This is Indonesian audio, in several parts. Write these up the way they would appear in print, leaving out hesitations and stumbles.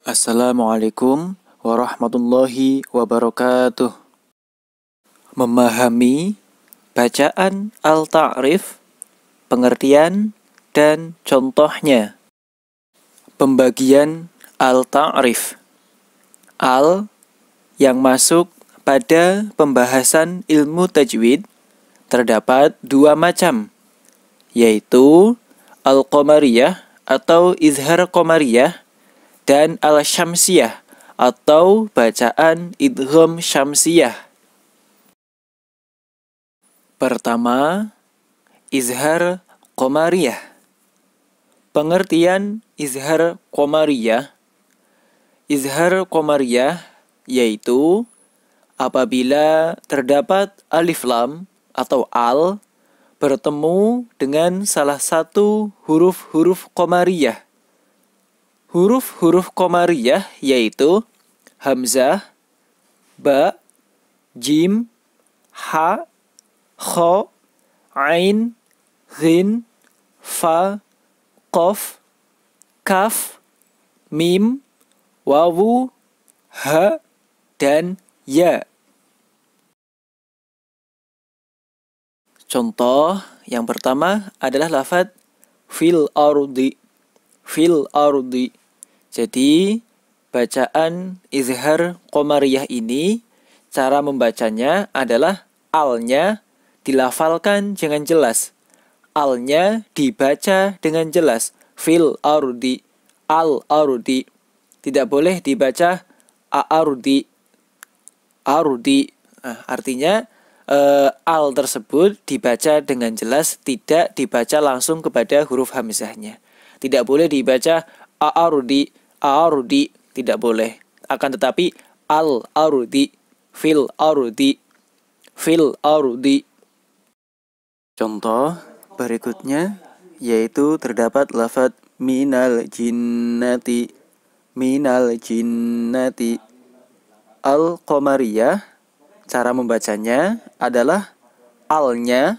Assalamualaikum warahmatullahi wabarakatuh. Memahami bacaan al-ta'rif, pengertian dan contohnya. Pembagian al-ta'rif. Al yang masuk pada pembahasan ilmu tajwid terdapat dua macam, yaitu al-qamariyah atau izhar qamariyah dan al-syamsiyah atau bacaan idgham syamsiyah. Pertama, izhar qamariyah. Pengertian izhar qamariyah. Izhar qamariyah yaitu apabila terdapat alif lam atau al bertemu dengan salah satu huruf-huruf qamariyah. Huruf-huruf qamariyah yaitu hamzah, ba, jim, ha, kha, ain, ghin, fa, qaf, kaf, mim, wawu, ha, dan ya. Contoh yang pertama adalah lafaz fil ardi. Fil ardi. Jadi bacaan izhar qamariyah ini cara membacanya adalah alnya dilafalkan dengan jelas. Alnya dibaca dengan jelas. Fil ardi, al ardi. Tidak boleh dibaca a-ardi. Ardi. Nah, artinya al tersebut dibaca dengan jelas, tidak dibaca langsung kepada huruf hamzahnya. Tidak boleh dibaca a-ardi, a-ardi, tidak boleh. Akan tetapi al-ardi, fil ardi, fil ardi. Contoh berikutnya yaitu terdapat lafaz minal jinnati, minal jinnati. Al-qamariyah, cara membacanya adalah alnya,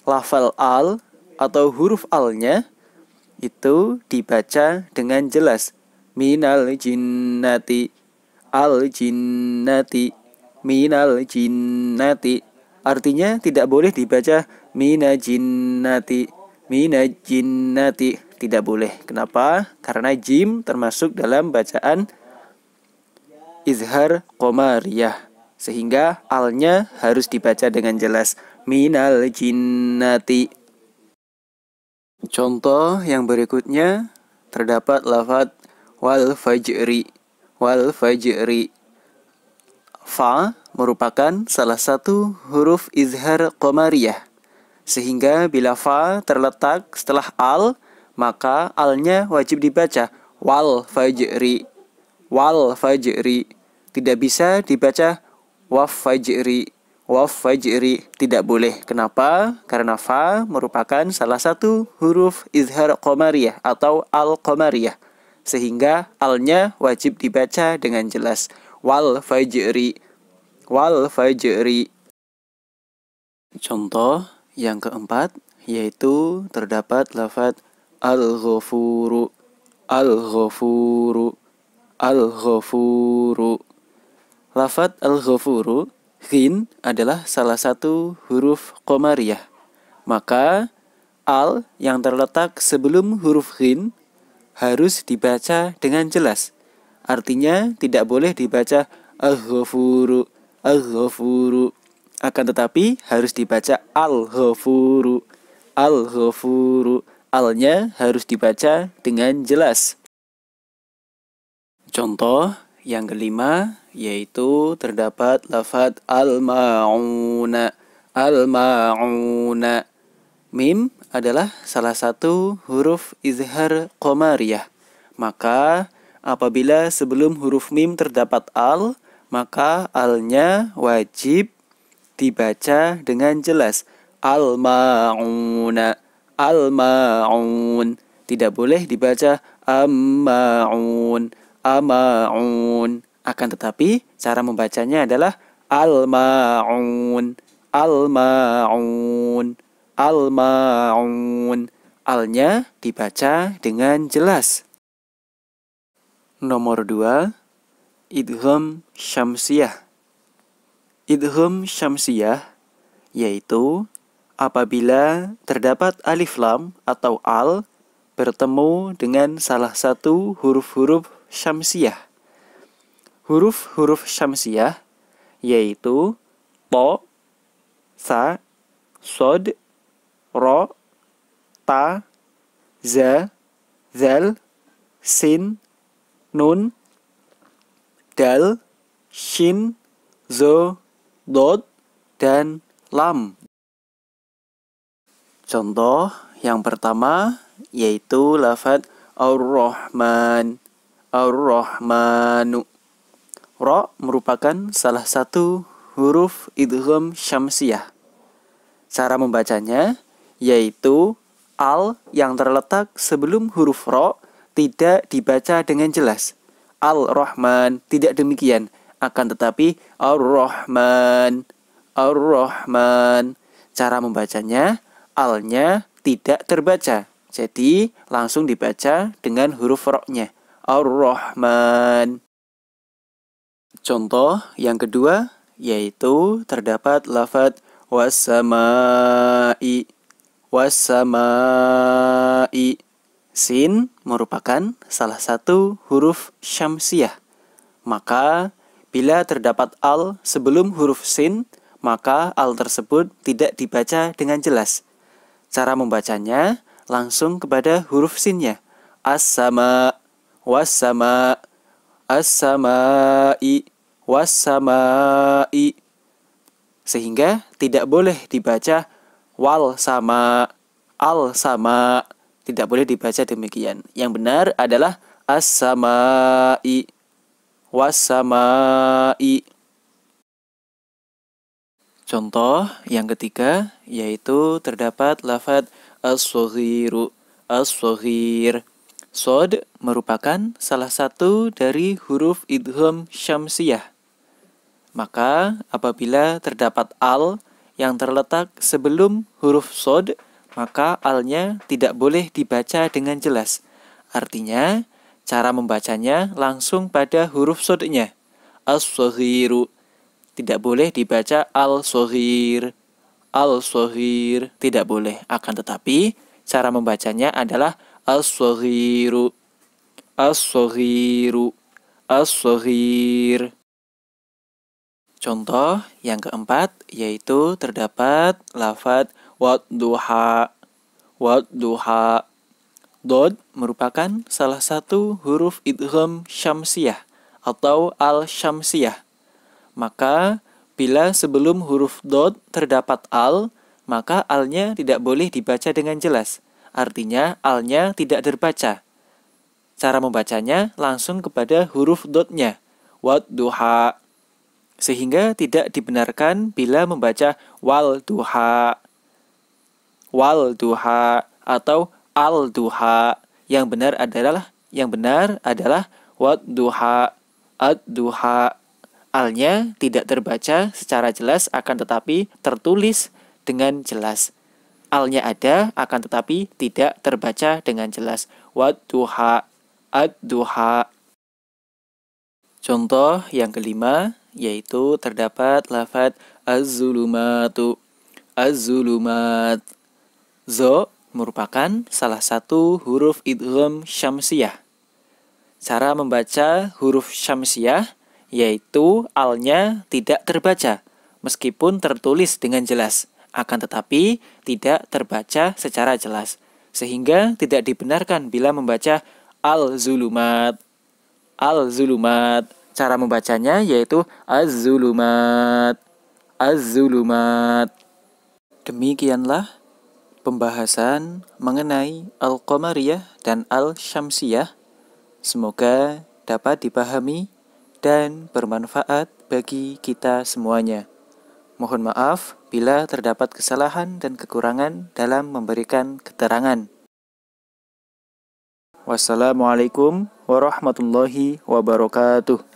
lafal al atau huruf alnya itu dibaca dengan jelas. Minal jinnati, al jinnati, minal jinnati. Artinya tidak boleh dibaca mina jinnati, mina jinnati. Tidak boleh. Kenapa? Karena jim termasuk dalam bacaan izhar qamariyah. Sehingga alnya harus dibaca dengan jelas. Minal jinnati. Contoh yang berikutnya terdapat lafaz wal fajri. Wal fajri. Fa merupakan salah satu huruf izhar qamariyah. Sehingga bila fa terletak setelah al, maka alnya wajib dibaca wal fajri. Wal fajri. Tidak bisa dibaca waf fajri. Waf fajri, tidak boleh. Kenapa? Karena fa merupakan salah satu huruf izhar qamariyah atau al-qamariyah. Sehingga alnya wajib dibaca dengan jelas. Wal fajri. Wal fajri. Contoh yang keempat yaitu terdapat lafaz al-ghafuru. Al-ghafuru. Al-ghafuru. Lafaz al-ghafuru, ghin adalah salah satu huruf qamariyah. Maka al yang terletak sebelum huruf ghin harus dibaca dengan jelas. Artinya tidak boleh dibaca al-ghafuru, al-ghafuru. Akan tetapi harus dibaca al-ghafuru, al-ghafuru. Alnya harus dibaca dengan jelas. Contoh yang kelima yaitu terdapat lafaz al-ma'una. Al-ma'una. Mim adalah salah satu huruf izhar qamariyah. Maka apabila sebelum huruf mim terdapat al, maka alnya wajib dibaca dengan jelas. Al-ma'una. Al-ma'un. Tidak boleh dibaca am-ma'un. Ama'un. Akan tetapi cara membacanya adalah al-ma'un, al-ma'un, al-ma'un. Alnya dibaca dengan jelas. Nomor 2, idgham syamsiyah. Idgham syamsiyah yaitu apabila terdapat alif lam atau al bertemu dengan salah satu huruf-huruf syamsiyah. Huruf-huruf syamsiyah yaitu to, sa, sod, ro, ta, za, zal, sin, nun, dal, shin, zo, dod, dan lam. Contoh yang pertama yaitu lafaz Ar-Rahman, Ar-Rahmanu. Ro merupakan salah satu huruf idgham syamsiyah. Cara membacanya yaitu al yang terletak sebelum huruf ro tidak dibaca dengan jelas. Al-Rahman tidak demikian, akan tetapi Ar-Rahman, Ar-Rahman. Cara membacanya alnya tidak terbaca, jadi langsung dibaca dengan huruf ro-nya. Ar-Rahman. Contoh yang kedua yaitu terdapat lafaz was-samai, was-samai. Sin merupakan salah satu huruf syamsiyah. Maka bila terdapat al sebelum huruf sin, maka al tersebut tidak dibaca dengan jelas. Cara membacanya langsung kepada huruf sinnya. As-sama, was-sama, as-samai, was-samai. Sehingga tidak boleh dibaca wal sama, al sama. Tidak boleh dibaca demikian. Yang benar adalah as-samai, was-samai. Contoh yang ketiga yaitu terdapat lafaz as-saghiru, as-saghir. Sod merupakan salah satu dari huruf idgham syamsiyah. Maka apabila terdapat al yang terletak sebelum huruf sod, maka alnya tidak boleh dibaca dengan jelas. Artinya, cara membacanya langsung pada huruf sodnya. As-saghiru. Tidak boleh dibaca al-saghir. Al-saghir tidak boleh. Akan tetapi, cara membacanya adalah as-saghiru. As-saghiru. As-saghir. Contoh yang keempat yaitu terdapat lafaz wad-duha, wad-duha. Dod merupakan salah satu huruf idgham syamsiyah atau al-syamsiyah. Maka bila sebelum huruf dod terdapat al, maka alnya tidak boleh dibaca dengan jelas. Artinya alnya tidak terbaca. Cara membacanya langsung kepada huruf dodnya, wad-duha. Sehingga tidak dibenarkan bila membaca wal duha, wal duha atau al duha. Yang benar adalah wad duha, ad duha. Alnya tidak terbaca secara jelas akan tetapi tertulis dengan jelas. Alnya ada akan tetapi tidak terbaca dengan jelas. Wad duha, ad duha. Contoh yang kelima yaitu terdapat lafaz az-zulumatu, az-zulumat. Zo merupakan salah satu huruf idgham syamsiyah. Cara membaca huruf syamsiyah yaitu alnya tidak terbaca meskipun tertulis dengan jelas, akan tetapi tidak terbaca secara jelas. Sehingga tidak dibenarkan bila membaca al-zulumat, al-zulumat. Cara membacanya yaitu az-zulumat, az-zulumat. Demikianlah pembahasan mengenai al-qamariyah dan al-syamsiyah. Semoga dapat dipahami dan bermanfaat bagi kita semuanya. Mohon maaf bila terdapat kesalahan dan kekurangan dalam memberikan keterangan. Wassalamualaikum warahmatullahi wabarakatuh.